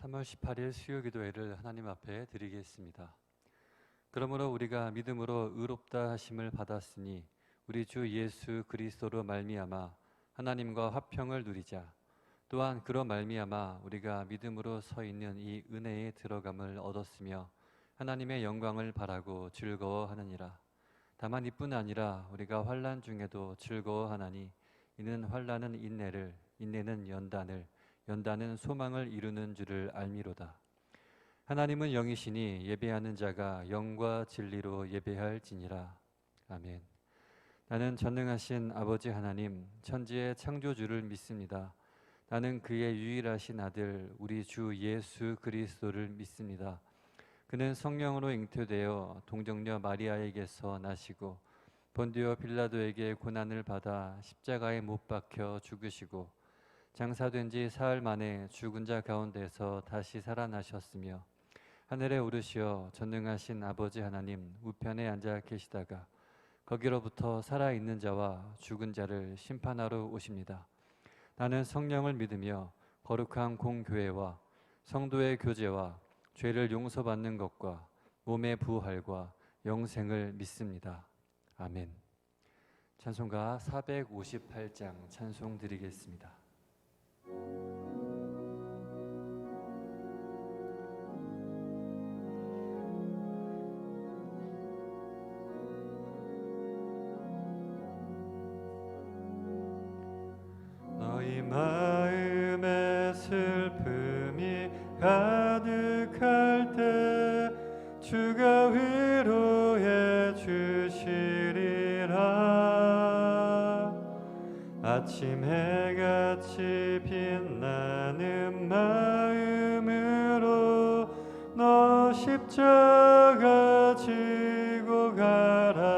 3월 18일 수요기도회를 하나님 앞에 드리겠습니다. 그러므로 우리가 믿음으로 의롭다 하심을 받았으니 우리 주 예수 그리스도로 말미암아 하나님과 화평을 누리자. 또한 그로 말미암아 우리가 믿음으로 서 있는 이 은혜에 들어감을 얻었으며 하나님의 영광을 바라고 즐거워하느니라. 다만 이뿐 아니라 우리가 환난 중에도 즐거워하나니 이는 환난은 인내를, 인내는 연단을, 연단은 소망을 이루는 줄을 알미로다. 하나님은 영이시니 예배하는 자가 영과 진리로 예배할지니라. 아멘. 나는 전능하신 아버지 하나님, 천지의 창조주를 믿습니다. 나는 그의 유일하신 아들 우리 주 예수 그리스도를 믿습니다. 그는 성령으로 잉태되어 동정녀 마리아에게서 나시고 본디오 빌라도에게 고난을 받아 십자가에 못 박혀 죽으시고 장사된 지 사흘 만에 죽은 자 가운데서 다시 살아나셨으며 하늘에 오르시어 전능하신 아버지 하나님 우편에 앉아 계시다가 거기로부터 살아있는 자와 죽은 자를 심판하러 오십니다. 나는 성령을 믿으며 거룩한 공교회와 성도의 교제와 죄를 용서받는 것과 몸의 부활과 영생을 믿습니다. 아멘. 찬송가 458장 찬송 드리겠습니다. 너희 마음에 슬픔이 가득할 때 주가 위로해 주시리라. 아침 해같이 빛나는 마음으로 너 십자가 지고 가라.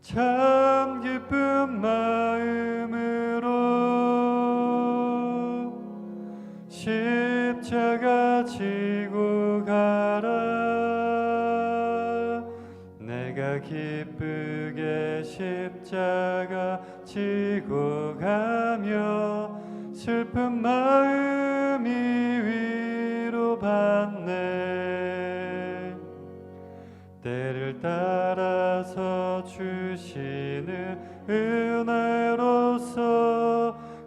참 기쁜 마음으로 십자가 지고 가라. 내가 기쁘게 십자가 지고 가며 슬픈 마음이 위로받네. 때를 따라서 주시는 은혜로서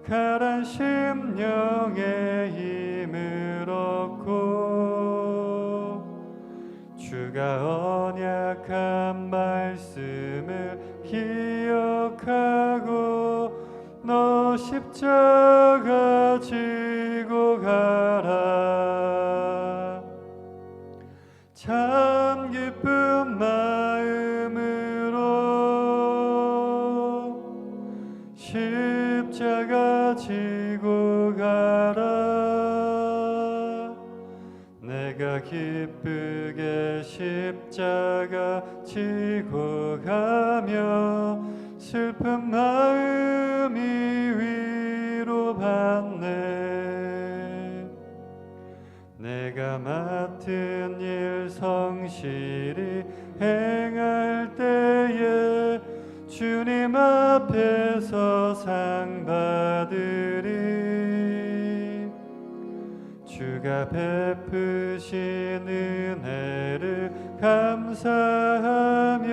가란 심령의 힘을 얻고 주가 언약한 말씀을 기억하고 너 십자가 지고 가라. 참 기쁜 마음으로 십자가 지고 가라. 내가 기쁘게 십자가 지고 가며 슬픈 마음이 위로받네. 내가 맡은 일 성실히 행할 때에 주님 앞에서 상 받으리. 주가 베푸신 은혜를 감사하며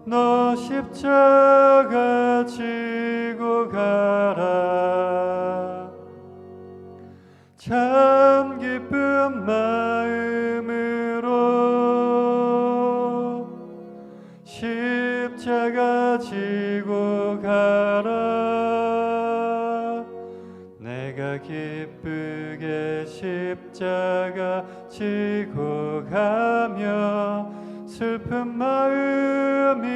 너 십자가 지고 가라. 참 기쁜 마음으로 십자가 지고 가라. 내가 기쁘게 십자가 지고 가며 슬픈 마음이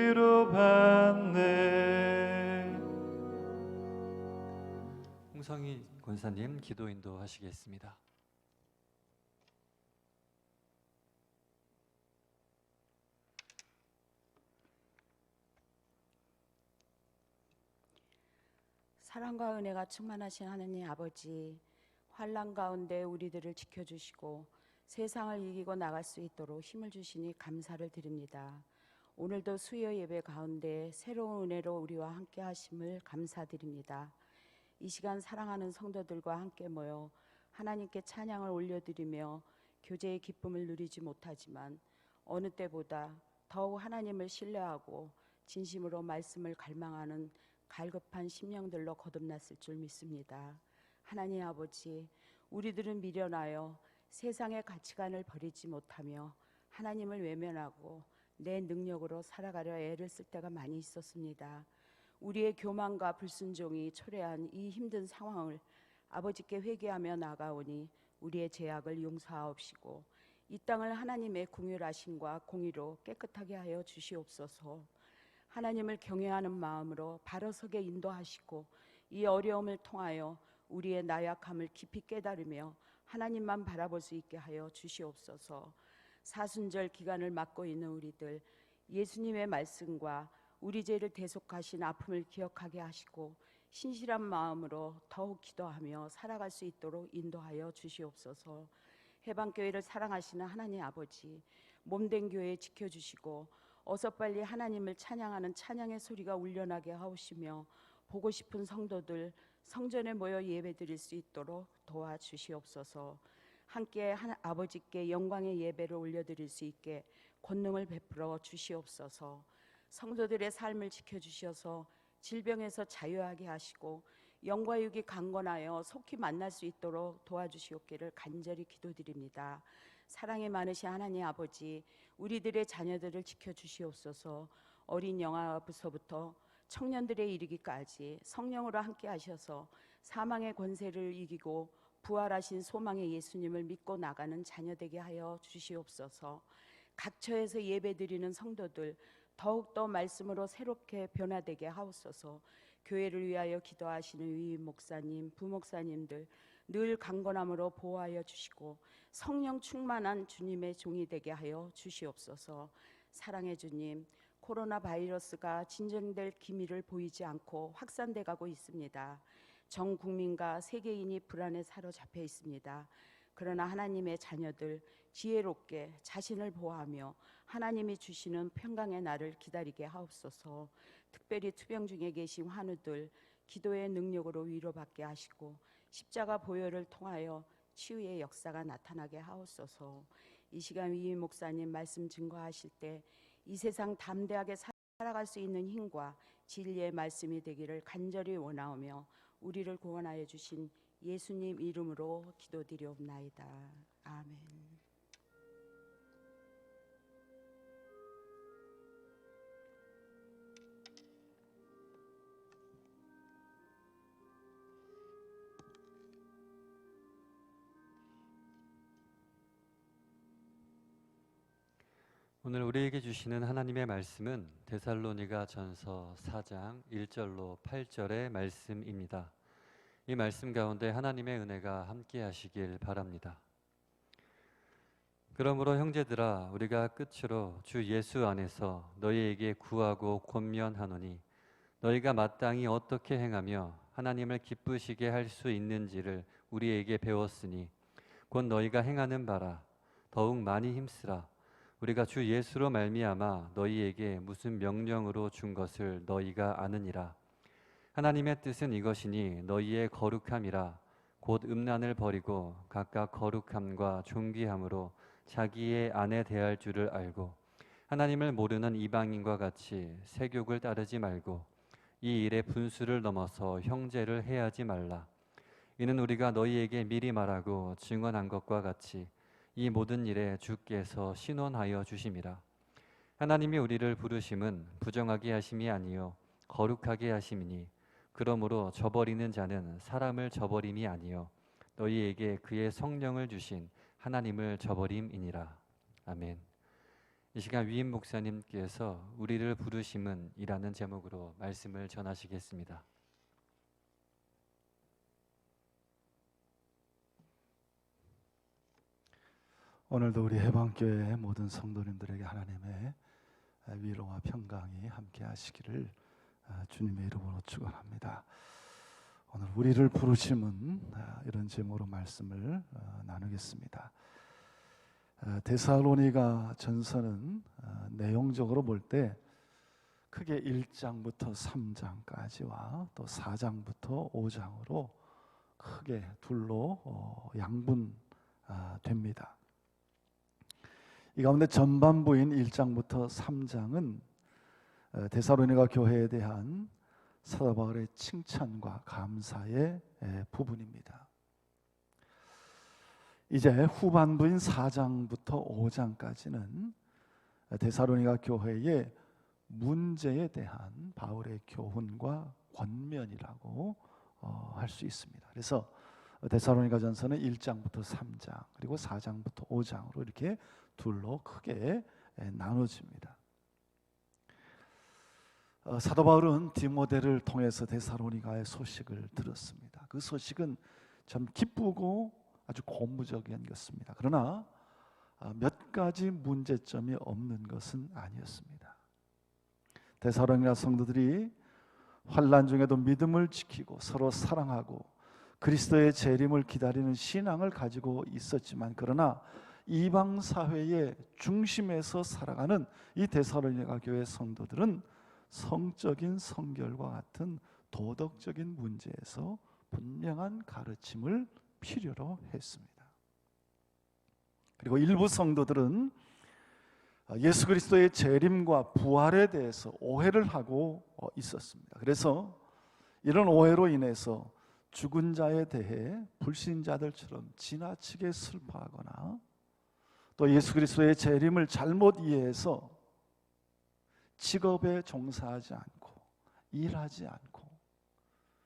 위로받네. 홍성희 권사님 기도 인도하시겠습니다. 사랑과 은혜가 충만하신 하느님 아버지, 환난 가운데 우리들을 지켜주시고 세상을 이기고 나갈 수 있도록 힘을 주시니 감사를 드립니다. 오늘도 수요 예배 가운데 새로운 은혜로 우리와 함께 하심을 감사드립니다. 이 시간 사랑하는 성도들과 함께 모여 하나님께 찬양을 올려드리며 교제의 기쁨을 누리지 못하지만 어느 때보다 더욱 하나님을 신뢰하고 진심으로 말씀을 갈망하는 갈급한 심령들로 거듭났을 줄 믿습니다. 하나님 아버지, 우리들은 미련하여 세상의 가치관을 버리지 못하며 하나님을 외면하고 내 능력으로 살아가려 애를 쓸 때가 많이 있었습니다. 우리의 교만과 불순종이 초래한 이 힘든 상황을 아버지께 회개하며 나아가오니 우리의 죄악을 용서하옵시고 이 땅을 하나님의 긍휼하심과 공의로 깨끗하게 하여 주시옵소서. 하나님을 경외하는 마음으로 바로 서게 인도하시고 이 어려움을 통하여 우리의 나약함을 깊이 깨달으며 하나님만 바라볼 수 있게 하여 주시옵소서. 사순절 기간을 맞고 있는 우리들, 예수님의 말씀과 우리 죄를 대속하신 아픔을 기억하게 하시고 신실한 마음으로 더욱 기도하며 살아갈 수 있도록 인도하여 주시옵소서. 해방교회를 사랑하시는 하나님 아버지, 몸된 교회 지켜주시고 어서 빨리 하나님을 찬양하는 찬양의 소리가 울려나게 하옵시며 보고 싶은 성도들 성전에 모여 예배드릴 수 있도록 도와주시옵소서. 함께 아버지께 영광의 예배를 올려드릴 수 있게 권능을 베풀어 주시옵소서. 성도들의 삶을 지켜주셔서 질병에서 자유하게 하시고 영과 육이 강건하여 속히 만날 수 있도록 도와주시옵기를 간절히 기도드립니다. 사랑이 많으신 하나님 아버지, 우리들의 자녀들을 지켜주시옵소서. 어린 영아부서부터 청년들에 이르기까지 성령으로 함께 하셔서 사망의 권세를 이기고 부활하신 소망의 예수님을 믿고 나가는 자녀 되게 하여 주시옵소서. 각처에서 예배드리는 성도들 더욱더 말씀으로 새롭게 변화되게 하옵소서. 교회를 위하여 기도하시는 위임 목사님, 부목사님들 늘 강건함으로 보호하여 주시고 성령 충만한 주님의 종이 되게 하여 주시옵소서. 사랑의 주님, 코로나 바이러스가 진정될 기미를 보이지 않고 확산돼 가고 있습니다. 전 국민과 세계인이 불안에 사로잡혀 있습니다. 그러나 하나님의 자녀들 지혜롭게 자신을 보호하며 하나님이 주시는 평강의 날을 기다리게 하옵소서. 특별히 투병 중에 계신 환우들 기도의 능력으로 위로받게 하시고 십자가 보혈을 통하여 치유의 역사가 나타나게 하옵소서. 이 시간 위임 목사님 말씀 증거하실 때 이 세상 담대하게 살아갈 수 있는 힘과 진리의 말씀이 되기를 간절히 원하오며 우리를 구원하여 주신 예수님 이름으로 기도드리옵나이다. 아멘. 오늘 우리에게 주시는 하나님의 말씀은 데살로니가 전서 4장 1절로 8절의 말씀입니다. 이 말씀 가운데 하나님의 은혜가 함께 하시길 바랍니다. 그러므로 형제들아, 우리가 끝으로 주 예수 안에서 너희에게 구하고 권면하노니 너희가 마땅히 어떻게 행하며 하나님을 기쁘시게 할 수 있는지를 우리에게 배웠으니 곧 너희가 행하는 바라 더욱 많이 힘쓰라. 우리가 주 예수로 말미암아 너희에게 무슨 명령으로 준 것을 너희가 아느니라. 하나님의 뜻은 이것이니 너희의 거룩함이라. 곧 음란을 버리고 각각 거룩함과 존귀함으로 자기의 아내 대할 줄을 알고 하나님을 모르는 이방인과 같이 세욕을 따르지 말고 이 일에 분수를 넘어서 형제를 해하지 말라. 이는 우리가 너희에게 미리 말하고 증언한 것과 같이 이 모든 일에 주께서 신원하여 주심이라. 하나님이 우리를 부르심은 부정하게 하심이 아니요 거룩하게 하심이니 그러므로 저버리는 자는 사람을 저버림이 아니요 너희에게 그의 성령을 주신 하나님을 저버림이니라. 아멘. 이 시간 위임 목사님께서 우리를 부르심은 이라는 제목으로 말씀을 전하시겠습니다. 오늘도 우리 해방교회의 모든 성도님들에게 하나님의 위로와 평강이 함께 하시기를 주님의 이름으로 축원합니다. 오늘 우리를 부르심은 이런 제목으로 말씀을 나누겠습니다. 데살로니가 전서는 내용적으로 볼 때 크게 1장부터 3장까지와 또 4장부터 5장으로 크게 둘로 양분됩니다. 이 가운데 전반부인 1장부터 3장은 데살로니가 교회에 대한 사도 바울의 칭찬과 감사의 부분입니다. 이제 후반부인 4장부터 5장까지는 데살로니가 교회의 문제에 대한 바울의 교훈과 권면이라고 할 수 있습니다. 그래서 데살로니가전서는 1장부터 3장 그리고 4장부터 5장으로 이렇게 둘로 크게 나눠집니다. 사도 바울은 디모데를 통해서 데살로니가의 소식을 들었습니다. 그 소식은 참 기쁘고 아주 고무적인 것입니다. 그러나 몇 가지 문제점이 없는 것은 아니었습니다. 데살로니가 성도들이 환난 중에도 믿음을 지키고 서로 사랑하고 그리스도의 재림을 기다리는 신앙을 가지고 있었지만, 그러나 이방 사회의 중심에서 살아가는 이 데살로니가 교회 성도들은 성적인 성결과 같은 도덕적인 문제에서 분명한 가르침을 필요로 했습니다. 그리고 일부 성도들은 예수 그리스도의 재림과 부활에 대해서 오해를 하고 있었습니다. 그래서 이런 오해로 인해서 죽은 자에 대해 불신자들처럼 지나치게 슬퍼하거나 또 예수 그리스도의 재림을 잘못 이해해서 직업에 종사하지 않고 일하지 않고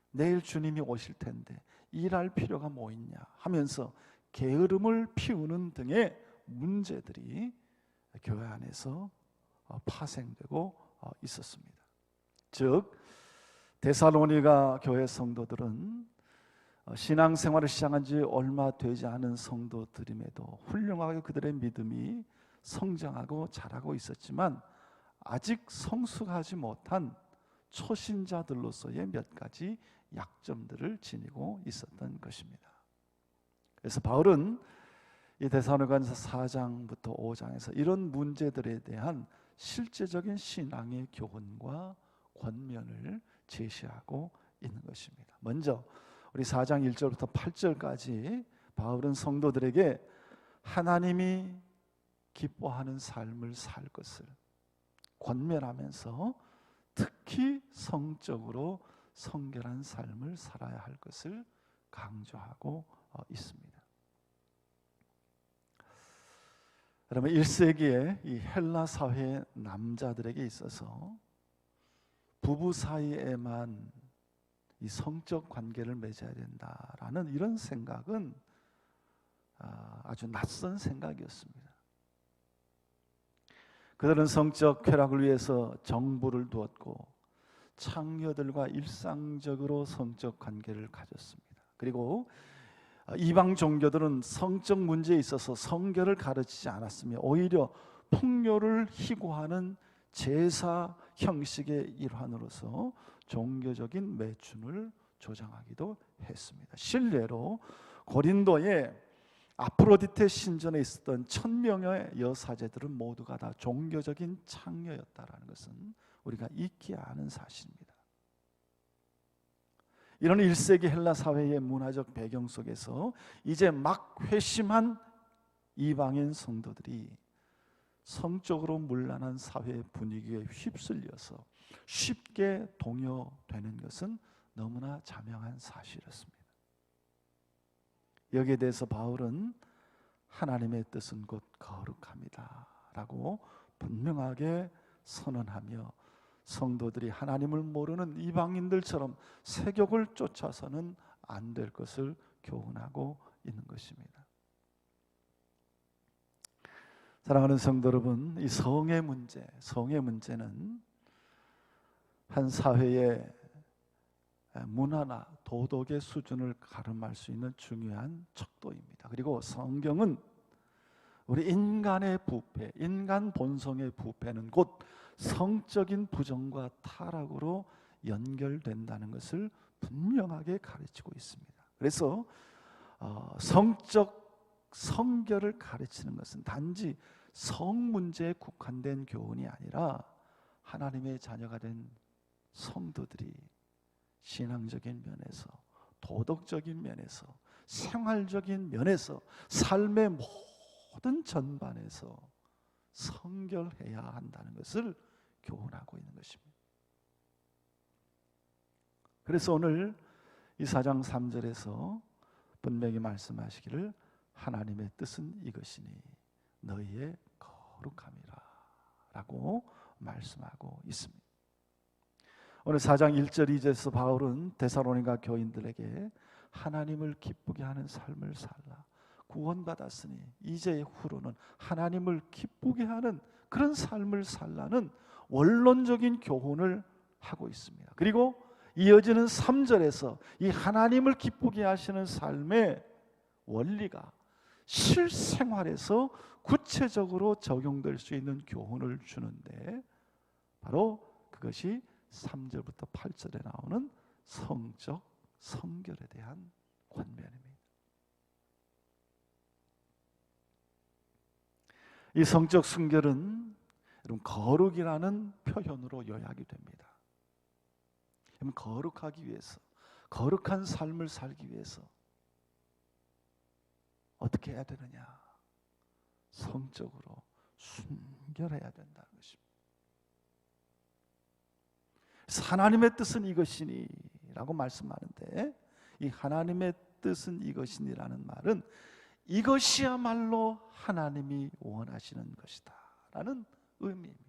내일 주님이 오실 텐데 일할 필요가 뭐 있냐 하면서 게으름을 피우는 등의 문제들이 교회 안에서 파생되고 있었습니다. 즉 데살로니가 교회 성도들은 신앙생활을 시작한 지 얼마 되지 않은 성도들임에도 훌륭하게 그들의 믿음이 성장하고 자라고 있었지만 아직 성숙하지 못한 초신자들로서의 몇 가지 약점들을 지니고 있었던 것입니다. 그래서 바울은 이 데살로니가전서 4장부터 5장에서 이런 문제들에 대한 실제적인 신앙의 교훈과 권면을 제시하고 있는 것입니다. 먼저 우리 4장 1절부터 8절까지 바울은 성도들에게 하나님이 기뻐하는 삶을 살 것을 권면하면서 특히 성적으로 성결한 삶을 살아야 할 것을 강조하고 있습니다. 그러면 1세기의 이 헬라 사회의 남자들에게 있어서 부부 사이에만 이 성적 관계를 맺어야 된다라는 이런 생각은 아주 낯선 생각이었습니다. 그들은 성적 쾌락을 위해서 정부를 두었고 창녀들과 일상적으로 성적 관계를 가졌습니다. 그리고 이방 종교들은 성적 문제에 있어서 성결을 가르치지 않았으며 오히려 풍요를 희구하는 제사 형식의 일환으로서 종교적인 매춘을 조장하기도 했습니다. 실례로 고린도의 아프로디테 신전에 있었던 1000명의 여사제들은 모두가 다 종교적인 창녀였다라는 것은 우리가 잊지 않은 사실입니다. 이런 1세기 헬라 사회의 문화적 배경 속에서 이제 막 회심한 이방인 성도들이 성적으로 문란한 사회 분위기에 휩쓸려서 쉽게 동요되는 것은 너무나 자명한 사실이었습니다. 여기에 대해서 바울은 하나님의 뜻은 곧 거룩합니다 라고 분명하게 선언하며 성도들이 하나님을 모르는 이방인들처럼 세욕을 쫓아서는 안 될 것을 교훈하고 있는 것입니다. 사랑하는 성도 여러분, 이 성의 문제는 한 사회의 문화나 도덕의 수준을 가름할 수 있는 중요한 척도입니다. 그리고 성경은 우리 인간의 부패, 인간 본성의 부패는 곧 성적인 부정과 타락으로 연결된다는 것을 분명하게 가르치고 있습니다. 그래서 성적 성결을 가르치는 것은 단지 성 문제에 국한된 교훈이 아니라 하나님의 자녀가 된 성도들이 신앙적인 면에서, 도덕적인 면에서, 생활적인 면에서, 삶의 모든 전반에서 성결해야 한다는 것을 교훈하고 있는 것입니다. 그래서 오늘 이 4장 3절에서 분명히 말씀하시기를 하나님의 뜻은 이것이니 너희의 거룩함이라 라고 말씀하고 있습니다. 오늘 4장 1절 2절에서 바울은 데살로니가 교인들에게 하나님을 기쁘게 하는 삶을 살라, 구원받았으니 이제 후로는 하나님을 기쁘게 하는 그런 삶을 살라는 원론적인 교훈을 하고 있습니다. 그리고 이어지는 3절에서 이 하나님을 기쁘게 하시는 삶의 원리가 실생활에서 구체적으로 적용될 수 있는 교훈을 주는데, 바로 그것이 3절부터 8절에 나오는 성적 성결에 대한 권면입니다. 이 성적 성결은 여러분 거룩이라는 표현으로 요약이 됩니다. 거룩하기 위해서, 거룩한 삶을 살기 위해서 어떻게 해야 되느냐? 성적으로 순결해야 된다는 것입니다. 하나님의 뜻은 이것이니 라고 말씀하는데, 이 하나님의 뜻은 이것이니라는 말은 이것이야말로 하나님이 원하시는 것이다 라는 의미입니다.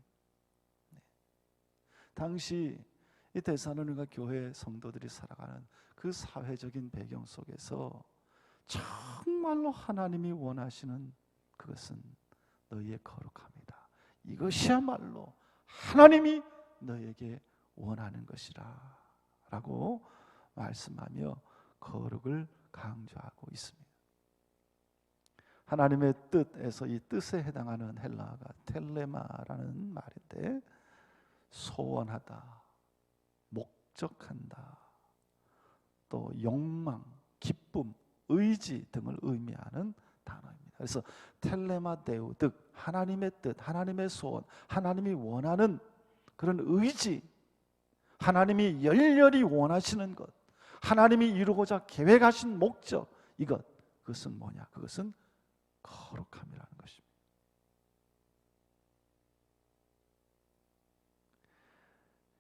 당시 이 데살로니가 교회 성도들이 살아가는 그 사회적인 배경 속에서 정말로 하나님이 원하시는 그것은 너희의 거룩함이다. 이것이야말로 하나님이 너에게 원하는 것이라 라고 말씀하며 거룩을 강조하고 있습니다. 하나님의 뜻에서 이 뜻에 해당하는 헬라어가 텔레마라는 말인데, 소원하다, 목적한다, 또 욕망, 기쁨, 의지 등을 의미하는 단어입니다. 그래서 텔레마데우, 즉 하나님의 뜻, 하나님의 소원, 하나님이 원하는 그런 의지, 하나님이 열렬히 원하시는 것, 하나님이 이루고자 계획하신 목적, 그것은 뭐냐? 그것은 거룩함이라는 것입니다.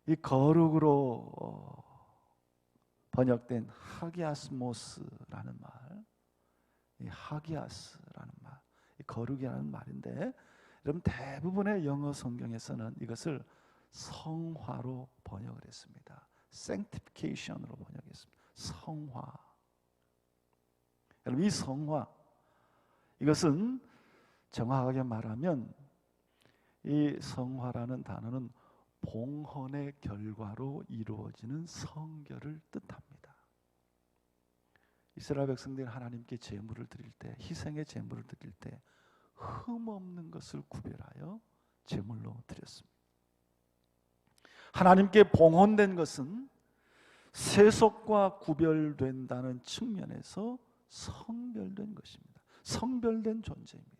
이 거룩으로 번역된 하기아스모스라는 말, 이 하기아스라는 말, 이 거룩이라는 말인데, 여러분 대부분의 영어 성경에서는 이것을 성화로 번역을 했습니다. sanctification으로 번역했습니다. 성화. 여러분 이 성화, 이것은 정확하게 말하면 이 성화라는 단어는 봉헌의 결과로 이루어지는 성결을 뜻합니다. 이스라엘 백성들이 하나님께 제물을 드릴 때, 희생의 제물을 드릴 때 흠없는 것을 구별하여 제물로 드렸습니다. 하나님께 봉헌된 것은 세속과 구별된다는 측면에서 성별된 것입니다. 성별된 존재입니다.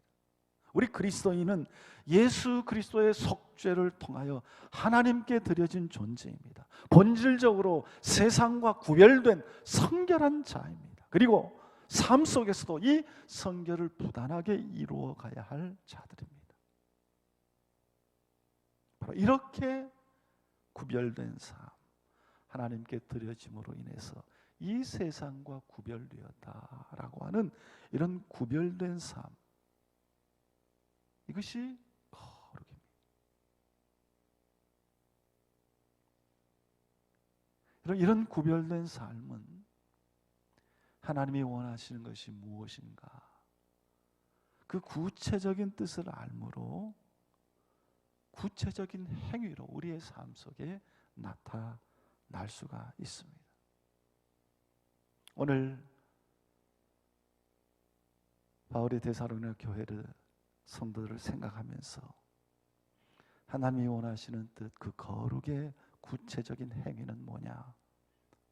우리 그리스도인은 예수 그리스도의 속죄를 통하여 하나님께 드려진 존재입니다. 본질적으로 세상과 구별된 성결한 자입니다. 그리고 삶 속에서도 이 성결을 부단하게 이루어 가야 할 자들입니다. 바로 이렇게 구별된 삶, 하나님께 드려짐으로 인해서 이 세상과 구별되었다라고 하는 이런 구별된 삶, 이것이 거룩입니다. 이런 구별된 삶은 하나님이 원하시는 것이 무엇인가, 그 구체적인 뜻을 알므로 구체적인 행위로 우리의 삶 속에 나타날 수가 있습니다. 오늘 바울이 데살로니가 교회를, 성도들을 생각하면서 하나님이 원하시는 뜻, 그 거룩의 구체적인 행위는 뭐냐?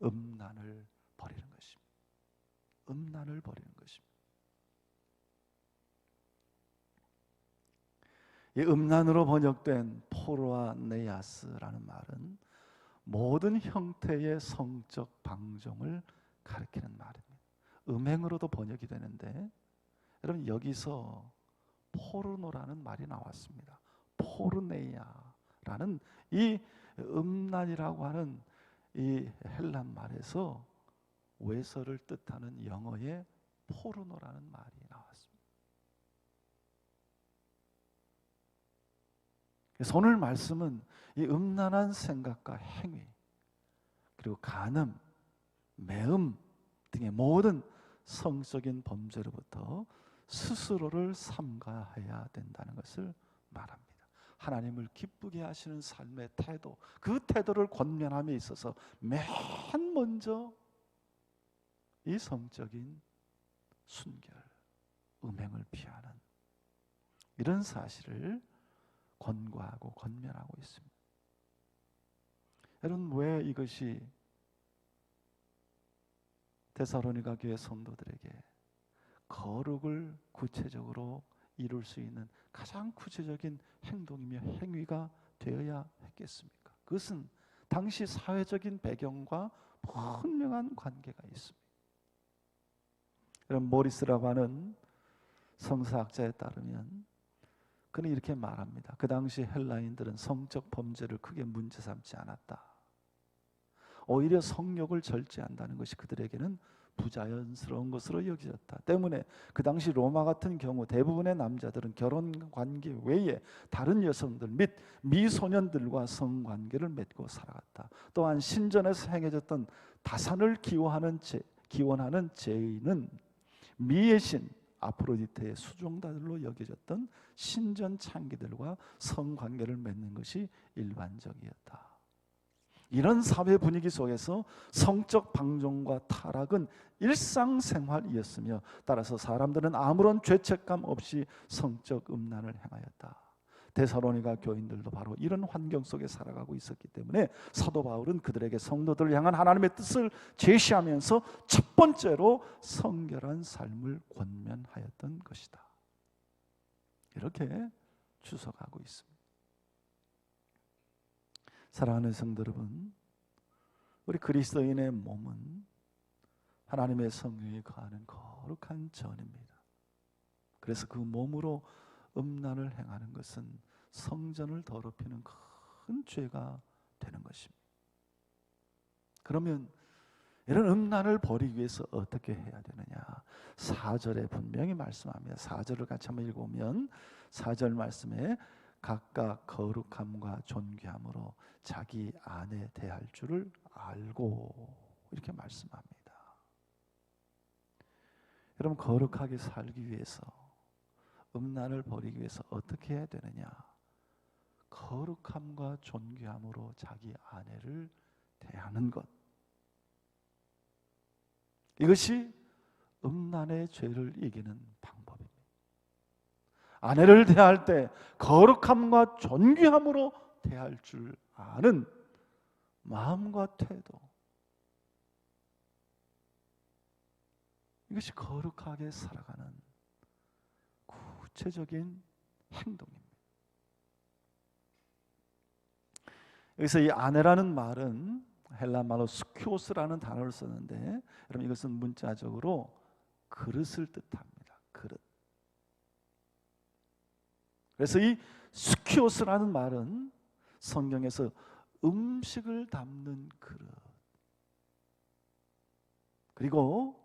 음란을 버리는 것입니다. 음란을 버리는 것입니다. 이 음란으로 번역된 포르아네아스라는 말은 모든 형태의 성적 방종을 가리키는 말입니다. 음행으로도 번역이 되는데, 여러분 여기서 포르노라는 말이 나왔습니다. 포르네이아라는 이 음란이라고 하는 이 헬란 말에서 외설을 뜻하는 영어의 포르노라는 말이 나왔습니다. 그래서 오늘 말씀은 이 음란한 생각과 행위, 그리고 간음, 매음 등의 모든 성적인 범죄로부터 스스로를 삼가해야 된다는 것을 말합니다. 하나님을 기쁘게 하시는 삶의 태도, 그 태도를 권면함에 있어서 맨 먼저 이 성적인 순결, 음행을 피하는 이런 사실을 권고하고 권면하고 있습니다. 여러분, 왜 이것이 데살로니가 교회 성도들에게 거룩을 구체적으로 이룰 수 있는 가장 구체적인 행동이며 행위가 되어야 했겠습니까? 그것은 당시 사회적인 배경과 분명한 관계가 있습니다. 여러분, 모리스라고 하는 성사학자에 따르면 그는 이렇게 말합니다. 그 당시 헬라인들은 성적 범죄를 크게 문제 삼지 않았다. 오히려 성욕을 절제한다는 것이 그들에게는 부자연스러운 것으로 여겨졌다. 때문에 그 당시 로마 같은 경우 대부분의 남자들은 결혼 관계 외에 다른 여성들 및 미소년들과 성관계를 맺고 살아갔다. 또한 신전에서 행해졌던 다산을 기원하는 제의는 미의 신 아프로디테의 수종자들로 여겨졌던 신전 창기들과 성관계를 맺는 것이 일반적이었다. 이런 사회 분위기 속에서 성적 방종과 타락은 일상생활이었으며, 따라서 사람들은 아무런 죄책감 없이 성적 음란을 행하였다. 데살로니가 교인들도 바로 이런 환경 속에 살아가고 있었기 때문에 사도 바울은 그들에게 성도들을 향한 하나님의 뜻을 제시하면서 첫 번째로 성결한 삶을 권면하였던 것이다. 이렇게 추석하고 있습니다. 사랑하는 성도 여러분, 우리 그리스도인의 몸은 하나님의 성령이 거하는 거룩한 전입니다. 그래서 그 몸으로 음란을 행하는 것은 성전을 더럽히는 큰 죄가 되는 것입니다. 그러면 이런 음란을 버리기 위해서 어떻게 해야 되느냐? 4절에 분명히 말씀합니다. 4절을 같이 한번 읽어보면 4절 말씀에 각각 거룩함과 존귀함으로 자기 아내 대할 줄을 알고, 이렇게 말씀합니다. 여러분, 거룩하게 살기 위해서, 음란을 버리기 위해서 어떻게 해야 되느냐? 거룩함과 존귀함으로 자기 아내를 대하는 것, 이것이 음란의 죄를 이기는 방법입니다. 아내를 대할 때 거룩함과 존귀함으로 대할 줄 아는 마음과 태도, 이것이 거룩하게 살아가는 구체적인 행동입니다. 여기서 이 아내라는 말은 헬라 말로 스키오스라는 단어를 썼는데, 여러분 이것은 문자적으로 그릇을 뜻합니다. 그릇. 그래서 이 스키오스라는 말은 성경에서 음식을 담는 그릇, 그리고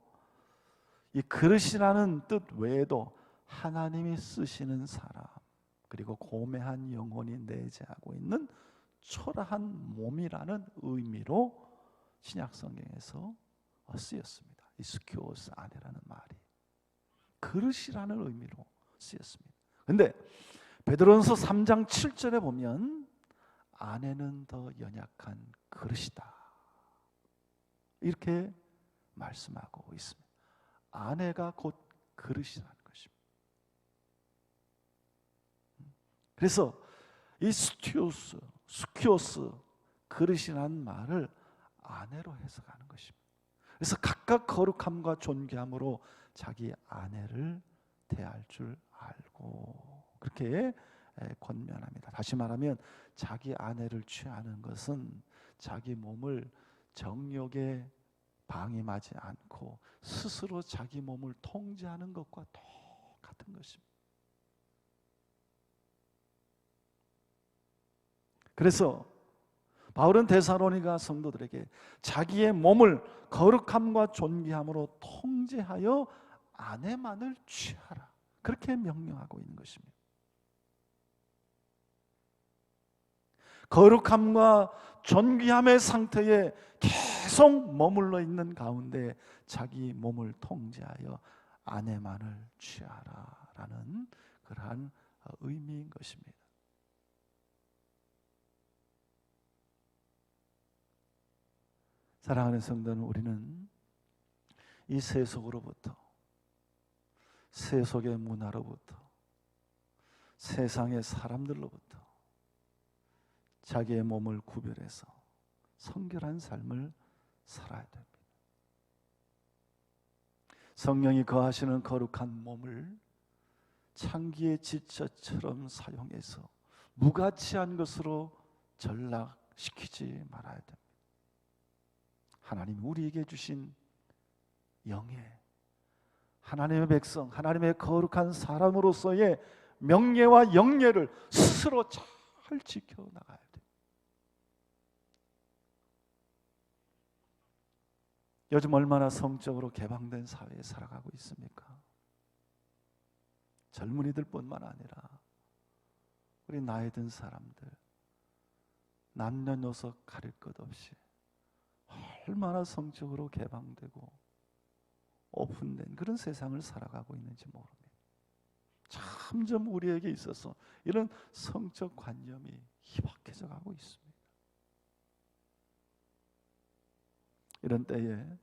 이 그릇이라는 뜻 외에도 하나님이 쓰시는 사람, 그리고 고매한 영혼이 내재하고 있는 초라한 몸이라는 의미로 신약 성경에서 쓰였습니다. 이 스키오스 아내라는 말이 그릇이라는 의미로 쓰였습니다. 그런데 베드로전서 3장 7절에 보면 아내는 더 연약한 그릇이다, 이렇게 말씀하고 있습니다. 아내가 곧 그릇이라는 것입니다. 그래서 이 스키오스 그릇이라는 말을 아내로 해석하는 것입니다. 그래서 각각 거룩함과 존귀함으로 자기 아내를 대할 줄 알고, 그렇게 권면합니다. 다시 말하면 자기 아내를 취하는 것은 자기 몸을 정욕에 방임하지 않고 스스로 자기 몸을 통제하는 것과 똑같은 것입니다. 그래서 바울은 데살로니가 성도들에게 자기의 몸을 거룩함과 존귀함으로 통제하여 아내만을 취하라, 그렇게 명령하고 있는 것입니다. 거룩함과 존귀함의 상태에 계속 머물러 있는 가운데 자기 몸을 통제하여 아내만을 취하라라는 그러한 의미인 것입니다. 사랑하는 성도는, 우리는 이 세속으로부터, 세속의 문화로부터, 세상의 사람들로부터 자기의 몸을 구별해서 성결한 삶을 살아야 됩니다. 성령이 거하시는 거룩한 몸을 창기의 지처처럼 사용해서 무가치한 것으로 전락시키지 말아야 됩니다. 하나님이 우리에게 주신 영예, 하나님의 백성, 하나님의 거룩한 사람으로서의 명예와 영예를 스스로 잘 지켜나가야 돼요. 요즘 얼마나 성적으로 개방된 사회에 살아가고 있습니까? 젊은이들뿐만 아니라 우리 나이 든 사람들, 남녀노소 가릴 것 없이 얼마나 성적으로 개방되고 오픈된 그런 세상을 살아가고 있는지 모릅니다. 점점 우리에게 있어서 이런 성적 관념이 희박해져 가고 있습니다. 이런 때에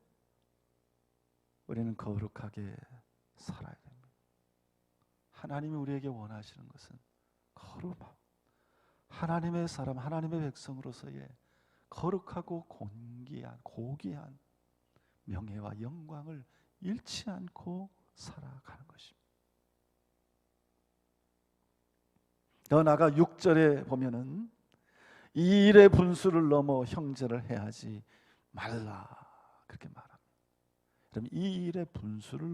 우리는 거룩하게 살아야 됩니다. 하나님이 우리에게 원하시는 것은 거룩함, 하나님의 사람, 하나님의 백성으로서의 거룩하고 고귀한 명예와 영광을 잃지 않고 살아가는 것입니다. 더 나아가 6절에 보면은 이 일의 분수를 넘어 형제를 해하지 말라, 그렇게 말합니다. 그럼 이 일의 분수를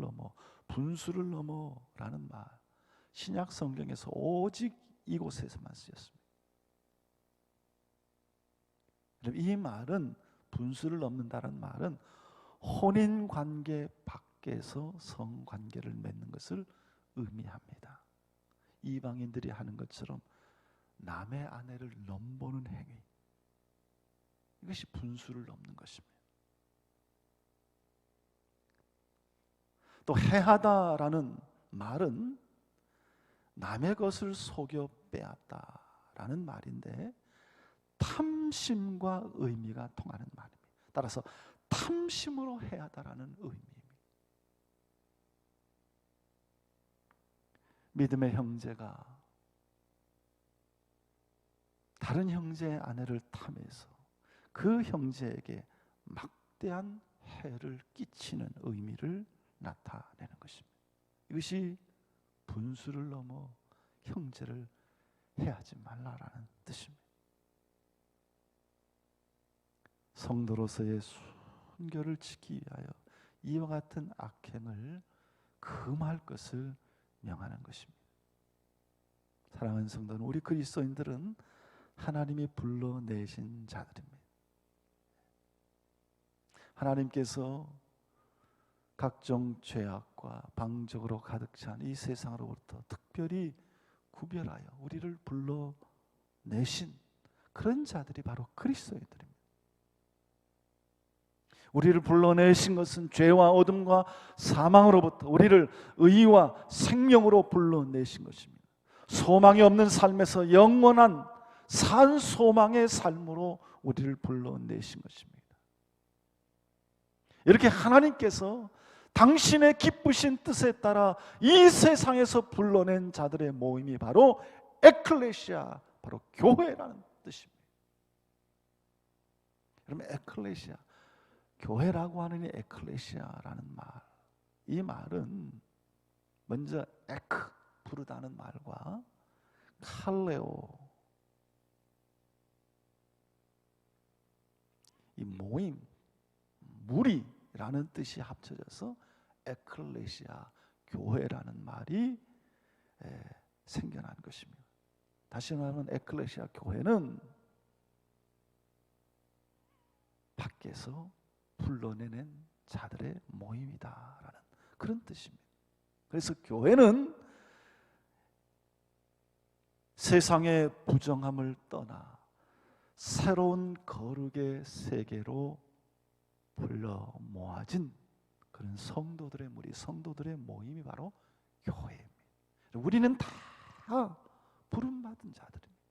넘어라는 말, 신약 성경에서 오직 이곳에서만 쓰였습니다. 그럼 이 말은, 분수를 넘는다는 말은 혼인 관계 밖에서 성관계를 맺는 것을 의미합니다. 이방인들이 하는 것처럼 남의 아내를 넘보는 행위, 이것이 분수를 넘는 것입니다. 또 해하다라는 말은 남의 것을 속여 빼앗다라는 말인데 탐심과 의미가 통하는 말입니다. 따라서 탐심으로 해하다라는 의미입니다. 믿음의 형제가 다른 형제의 아내를 탐해서 그 형제에게 막대한 해를 끼치는 의미를 나타내는 것입니다. 이것이 분수를 넘어 형제를 해하지 말라라는 뜻입니다. 성도로서의 순결을 지키기 위하여 이와 같은 악행을 금할 것을 명하는 것입니다. 사랑하는 성도는, 우리 그리스도인들은 하나님이 불러내신 자들입니다. 하나님께서 각종 죄악과 방적으로 가득 찬 이 세상으로부터 특별히 구별하여 우리를 불러내신 그런 자들이 바로 그리스도인들입니다. 우리를 불러내신 것은 죄와 어둠과 사망으로부터 우리를 의와 생명으로 불러내신 것입니다. 소망이 없는 삶에서 영원한 산 소망의 삶으로 우리를 불러내신 것입니다. 이렇게 하나님께서 당신의 기쁘신 뜻에 따라 이 세상에서 불러낸 자들의 모임이 바로 에클레시아, 바로 교회라는 뜻입니다. 그러면 에클레시아, 교회라고 하는 이 에클레시아라는 말, 이 말은 먼저 에크, 부르다는 말과 칼레오, 이 모임, 무리라는 뜻이 합쳐져서 에클레시아, 교회라는 말이 생겨난 것입니다. 다시 말하면 에클레시아 교회는 밖에서 불러내는 자들의 모임이다라는 그런 뜻입니다. 그래서 교회는 세상의 부정함을 떠나 새로운 거룩의 세계로 불러 모아진 그런 성도들의 무리, 성도들의 모임이 바로 교회입니다. 우리는 다 부름받은 자들입니다.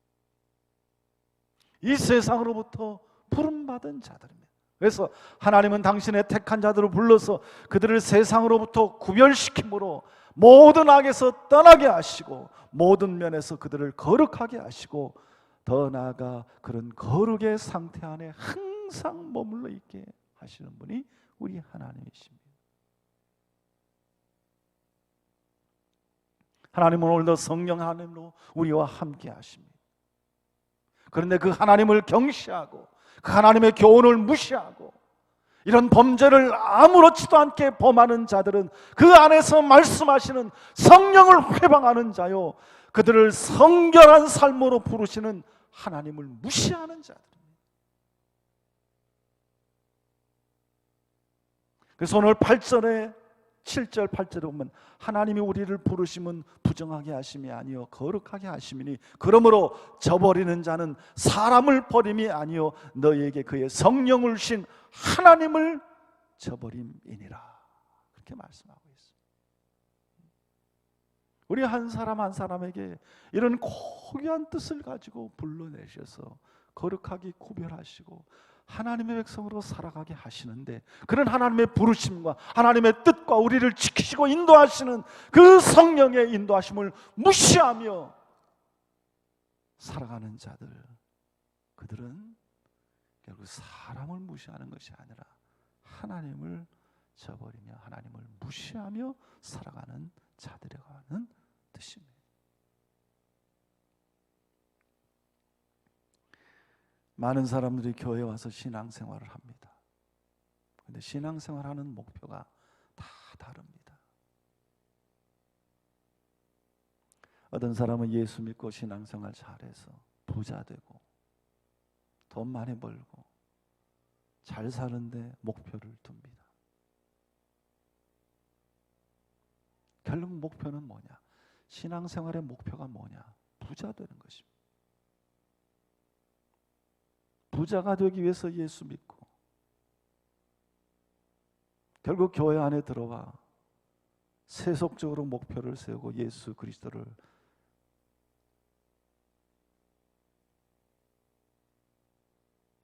이 세상으로부터 부름받은 자들입니다. 그래서 하나님은 당신의 택한 자들을 불러서 그들을 세상으로부터 구별시킴으로 모든 악에서 떠나게 하시고 모든 면에서 그들을 거룩하게 하시고 더 나아가 그런 거룩의 상태 안에 항상 머물러 있게 하시는 분이 우리 하나님이십니다. 하나님은 오늘도 성령 하나님으로 우리와 함께 하십니다. 그런데 그 하나님을 경시하고 그 하나님의 교훈을 무시하고 이런 범죄를 아무렇지도 않게 범하는 자들은 그 안에서 말씀하시는 성령을 회방하는 자요, 그들을 성결한 삶으로 부르시는 하나님을 무시하는 자들입니다. 그래서 오늘 8절에 7절 8절에 보면 하나님이 우리를 부르심은 부정하게 하심이 아니요 거룩하게 하심이니 그러므로 저버리는 자는 사람을 버림이 아니요 너희에게 그의 성령을 주신 하나님을 저버림이니라. 그렇게 말씀하고 있습니다. 우리 한 사람 한 사람에게 이런 고귀한 뜻을 가지고 불러내셔서 거룩하게 구별하시고 하나님의 백성으로 살아가게 하시는데, 그런 하나님의 부르심과 하나님의 뜻과 우리를 지키시고 인도하시는 그 성령의 인도하심을 무시하며 살아가는 자들, 그들은 결국 사람을 무시하는 것이 아니라 하나님을 저버리며 하나님을 무시하며 살아가는 자들이라는 뜻입니다. 많은 사람들이 교회에 와서 신앙생활을 합니다. 그런데 신앙생활하는 목표가 다 다릅니다. 어떤 사람은 예수 믿고 신앙생활 잘해서 부자 되고 돈 많이 벌고 잘 사는데 목표를 둡니다. 결국 목표는 뭐냐? 신앙생활의 목표가 뭐냐? 부자 되는 것입니다. 부자가 되기 위해서 예수 믿고 결국 교회 안에 들어와 세속적으로 목표를 세우고 예수 그리스도를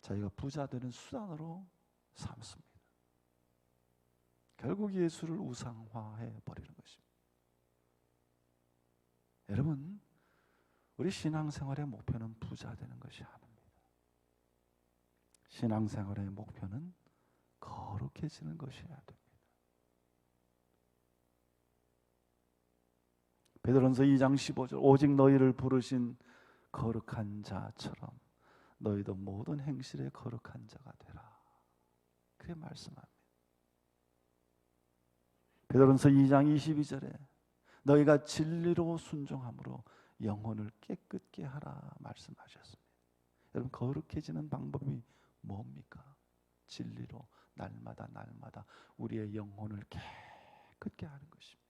자기가 부자 되는 수단으로 삼습니다. 결국 예수를 우상화해 버리는 것입니다. 여러분, 우리 신앙생활의 목표는 부자 되는 것이 아닙니다. 신앙생활의 목표는 거룩해지는 것이어야 됩니다. 베드로전서 2장 15절 오직 너희를 부르신 거룩한 자처럼 너희도 모든 행실에 거룩한 자가 되라. 그렇게 말씀합니다. 베드로전서 2장 22절에 너희가 진리로 순종함으로 영혼을 깨끗게 하라 말씀하셨습니다. 여러분, 거룩해지는 방법이 뭡니까? 진리로 날마다 우리의 영혼을 깨끗게 하는 것입니다.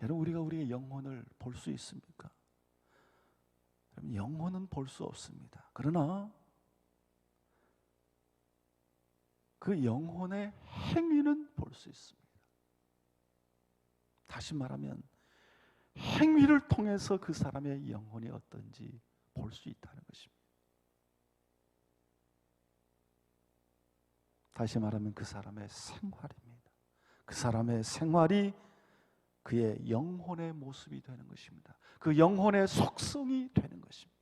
여러분, 우리가 우리의 영혼을 볼 수 있습니까? 여러분, 영혼은 볼 수 없습니다. 그러나 그 영혼의 행위는 볼 수 있습니다. 다시 말하면 행위를 통해서 그 사람의 영혼이 어떤지 볼 수 있다는 것입니다. 다시 말하면 그 사람의 생활입니다. 그 사람의 생활이 그의 영혼의 모습이 되는 것입니다. 그 영혼의 속성이 되는 것입니다.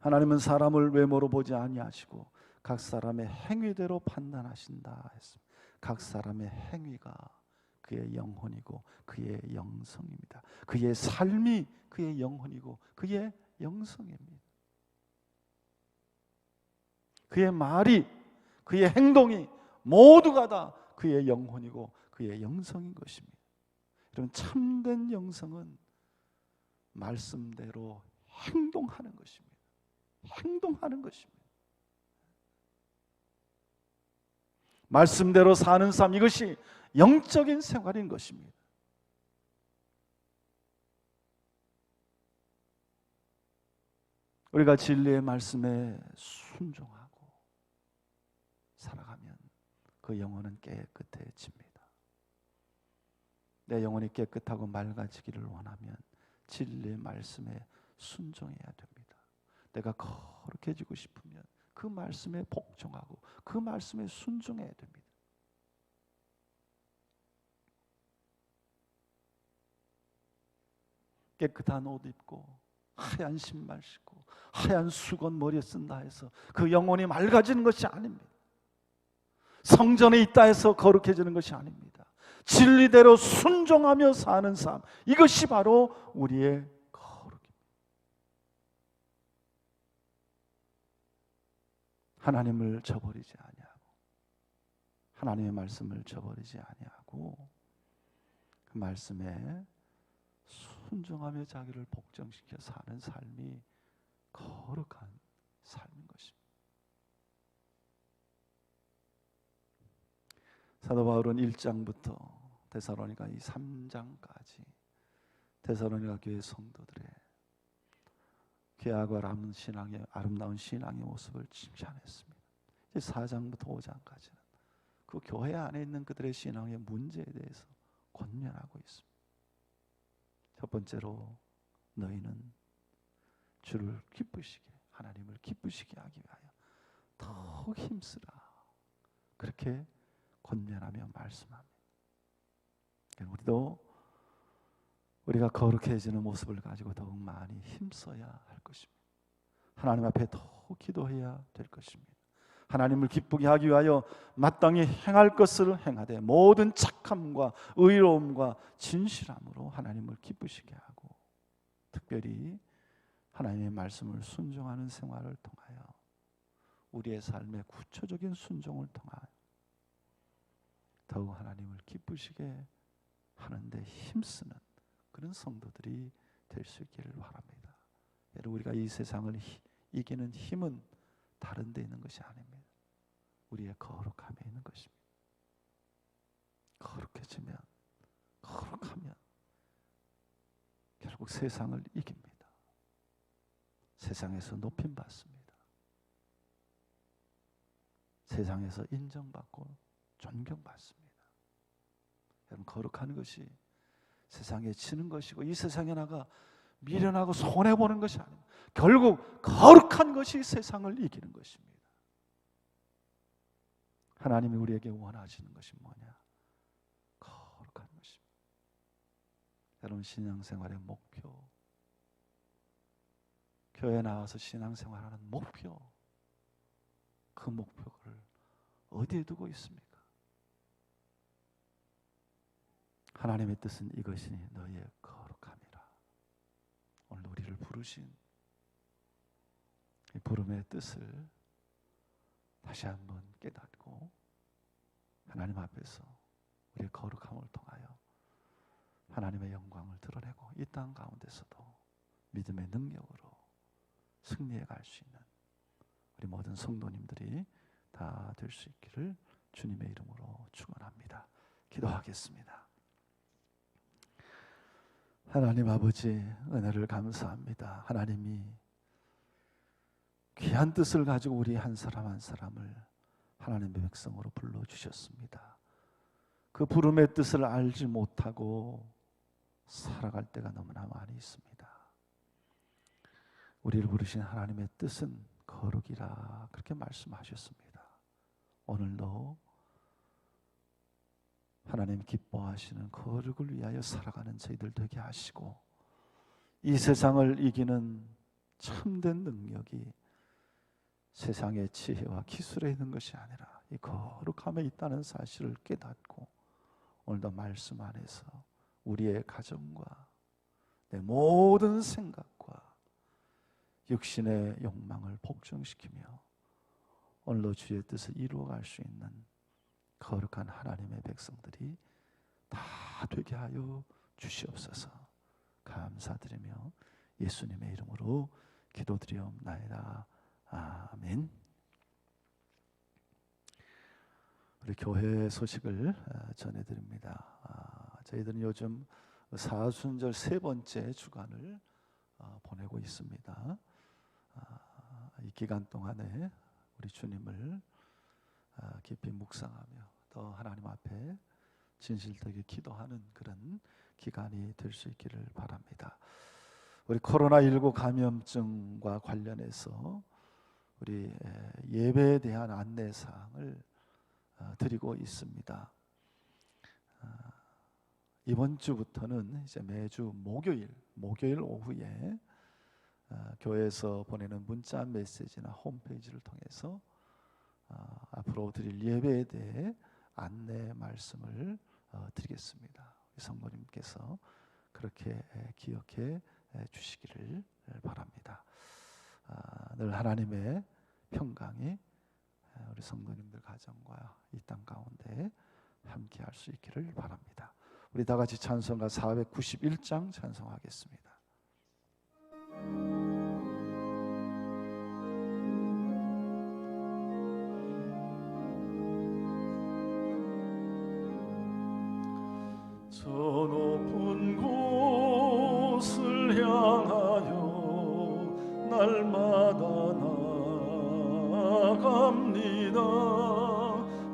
하나님은 사람을 외모로 보지 아니하시고 각 사람의 행위대로 판단하신다 했습니다. 각 사람의 행위가 그의 영혼이고 그의 영성입니다. 그의 삶이 그의 영혼이고 그의 영성입니다. 그의 말이, 그의 행동이 모두가 다 그의 영혼이고 그의 영성인 것입니다. 여러분, 참된 영성은 말씀대로 행동하는 것입니다. 행동하는 것입니다. 말씀대로 사는 삶, 이것이 영적인 생활인 것입니다. 우리가 진리의 말씀에 순종하고 살아가면 그 영혼은 깨끗해집니다. 내 영혼이 깨끗하고 맑아지기를 원하면 진리의 말씀에 순종해야 됩니다. 내가 거룩해지고 싶으면 그 말씀에 복종하고 그 말씀에 순종해야 됩니다. 깨끗한 옷 입고 하얀 신발 신고 하얀 수건 머리에 쓴다 해서 그 영혼이 맑아지는 것이 아닙니다. 성전에 있다 해서 거룩해지는 것이 아닙니다. 진리대로 순종하며 사는 삶, 이것이 바로 우리의 거룩입니다. 하나님을 저버리지 아니하고 하나님의 말씀을 저버리지 아니하고 그 말씀에 순종하며 자기를 복종시켜 사는 삶이 거룩한 삶인 것입니다. 사도 바울은 1장부터 데살로니가 이 3장까지 데살로니가 교회 성도들의 귀하고 아름다운 신앙의 모습을 칭찬했습니다. 이제 4장부터 5장까지는 그 교회 안에 있는 그들의 신앙의 문제에 대해서 권면하고 있습니다. 첫 번째로 너희는 주를 기쁘시게, 하나님을 기쁘시게 하기 위하여 더욱 힘쓰라, 그렇게 권면하며 말씀합니다. 우리도 우리가 거룩해지는 모습을 가지고 더욱 많이 힘써야 할 것입니다. 하나님 앞에 더욱 기도해야 될 것입니다. 하나님을 기쁘게 하기 위하여 마땅히 행할 것을 행하되 모든 착함과 의로움과 진실함으로 하나님을 기쁘시게 하고 특별히 하나님의 말씀을 순종하는 생활을 통하여 우리의 삶의 구체적인 순종을 통하여 더욱 하나님을 기쁘시게 하는데 힘쓰는 그런 성도들이 될 수 있기를 바랍니다. 여러분, 우리가 이 세상을 이기는 힘은 다른 데 있는 것이 아닙니다. 우리의 거룩함에 있는 것입니다. 거룩하면 결국 세상을 이깁니다. 세상에서 높임 받습니다. 세상에서 인정받고 존경받습니다. 여러분, 거룩한 것이 세상에 지는 것이고 이 세상에 나가 미련하고 손해보는 것이 아닙니다. 결국 거룩한 것이 세상을 이기는 것입니다. 하나님이 우리에게 원하시는 것이 뭐냐? 거룩한 것입니다. 여러분, 신앙생활의 목표, 교회에 나와서 신앙생활하는 목표, 그 목표를 어디에 두고 있습니까? 하나님의 뜻은 이것이 너희의 거룩함이라. 오늘 우리를 부르신 이 부름의 뜻을 다시 한번 깨닫고 하나님 앞에서 우리의 거룩함을 통하여 하나님의 영광을 드러내고 이 땅 가운데서도 믿음의 능력으로 승리해 갈 수 있는 우리 모든 성도님들이 다 될 수 있기를 주님의 이름으로 축원합니다. 기도하겠습니다. 하나님 아버지, 은혜를 감사합니다. 하나님이 귀한 뜻을 가지고 우리 한 사람 한 사람을 하나님의 백성으로 불러주셨습니다. 그 부름의 뜻을 알지 못하고 살아갈 때가 너무나 많이 있습니다. 우리를 부르신 하나님의 뜻은 거룩이라 그렇게 말씀하셨습니다. 오늘도 하나님 기뻐하시는 거룩을 위하여 살아가는 저희들 되게 하시고 이 세상을 이기는 참된 능력이 세상의 지혜와 기술에 있는 것이 아니라 이 거룩함에 있다는 사실을 깨닫고 오늘도 말씀 안에서 우리의 가정과 내 모든 생각과 육신의 욕망을 복종시키며 오늘도 주의 뜻을 이루어갈 수 있는 거룩한 하나님의 백성들이 다 되게 하여 주시옵소서. 감사드리며 예수님의 이름으로 기도드리옵나이다. 아멘. 우리 교회 소식을 전해드립니다. 저희들은 요즘 사순절 세 번째 주간을 보내고 있습니다. 이 기간 동안에 우리 주님을 깊이 묵상하며 더 하나님 앞에 진실되게 기도하는 그런 기간이 될 수 있기를 바랍니다. 우리 코로나19 감염증과 관련해서 우리 예배에 대한 안내사항을 드리고 있습니다. 이번 주부터는 이제 매주 목요일 오후에 교회에서 보내는 문자 메시지나 홈페이지를 통해서 앞으로 드릴 예배에 대해 안내 말씀을 드리겠습니다. 성도님께서 그렇게 기억해 주시기를 바랍니다. 늘 하나님의 평강이 우리 성도님들 가정과 이 땅 가운데 함께 할 수 있기를 바랍니다. 우리 다 같이 찬송가 491장 찬송하겠습니다. 저 높은 곳을 향하여 날마다 나아갑니다.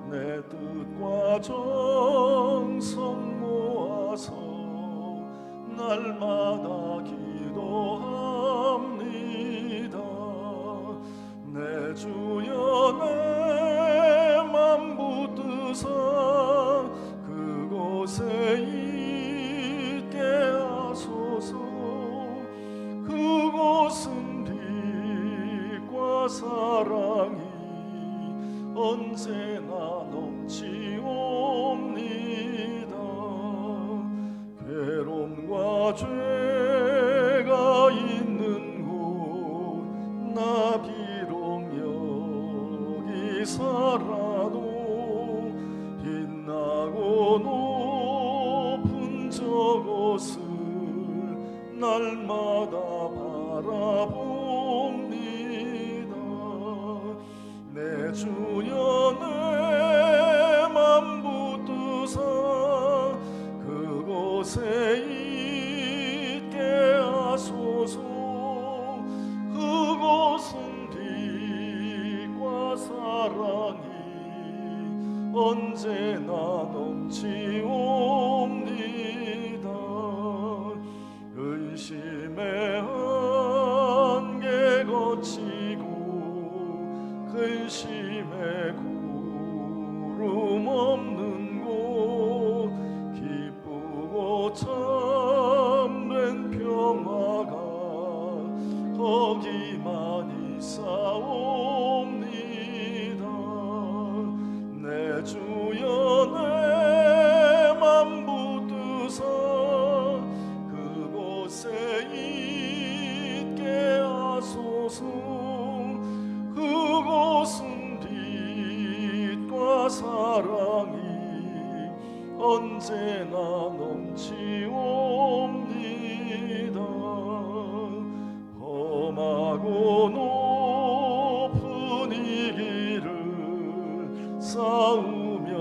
내 뜻과 정성 모아서 날마다 기도합니다. 내 주여 내 맘 붙드사 그곳에 있게 하소서. 그곳은 빛과 사랑이 언제나 넘치옵니다. 괴로움과 죄가 있는 곳 나 비록 여기 살아도 빛나고 높은 저곳을 날마다 바라봅니다. 내 주여 내 맘 붙드사 그곳에 있게 하소서. 그곳은 빛과 사랑이 언제나 넘치옵니다. 근심의 한계 거치고 근심의 구름 없는 곳 기쁘고 참된 평화가 거기만 있사옵니다. 내 주여 내 맘 붙드사 그곳에 있게 하소서. 그곳은 빛과 사랑이 언제나 넘치옵니다. 험하고 높은 이 길을 싸우며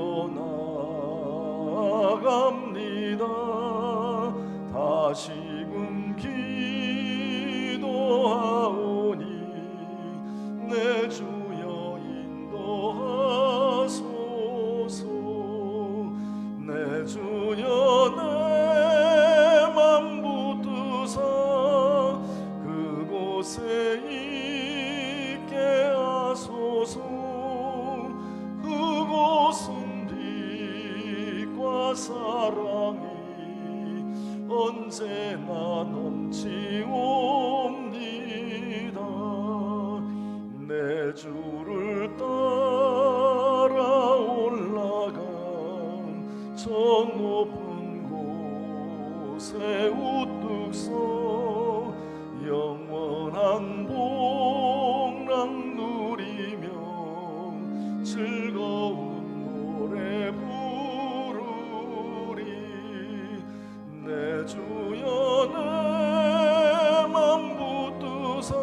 나아갑니다. 다시금 기도하오니 내 주여 인도하소서. 내 주여 내 맘 붙드사 그곳에 있게 하소서. 그곳은 빛과 사랑이 언제나 넘치옵니다. 내 주를 따라 올라가 저 높은 곳에 우뚝 서 영원한 복락 누리며 즐거운 노래 부르리. 내 주여 내 맘 붙드사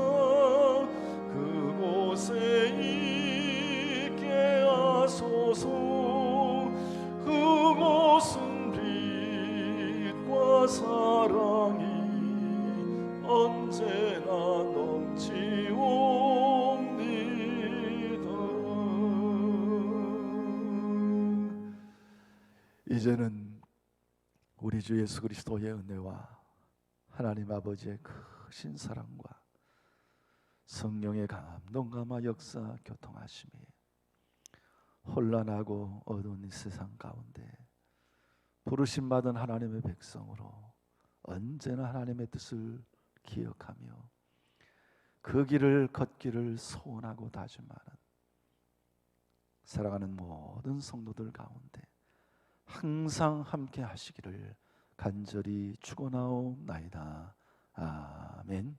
그곳에 있게 하소서. 그곳은 빛과 사랑이 언제나 넘치옵니다. 이제는 우리 주 예수 그리스도의 은혜와 하나님 아버지의 크신 사랑과 성령의 감동감화 역사 교통하심이 혼란하고 어두운 이 세상 가운데 부르심 받은 하나님의 백성으로 언제나 하나님의 뜻을 기억하며 그 길을 걷기를 소원하고 다짐하는 사랑하는 모든 성도들 가운데 항상 함께 하시기를 간절히 축원하옵나이다. 아멘.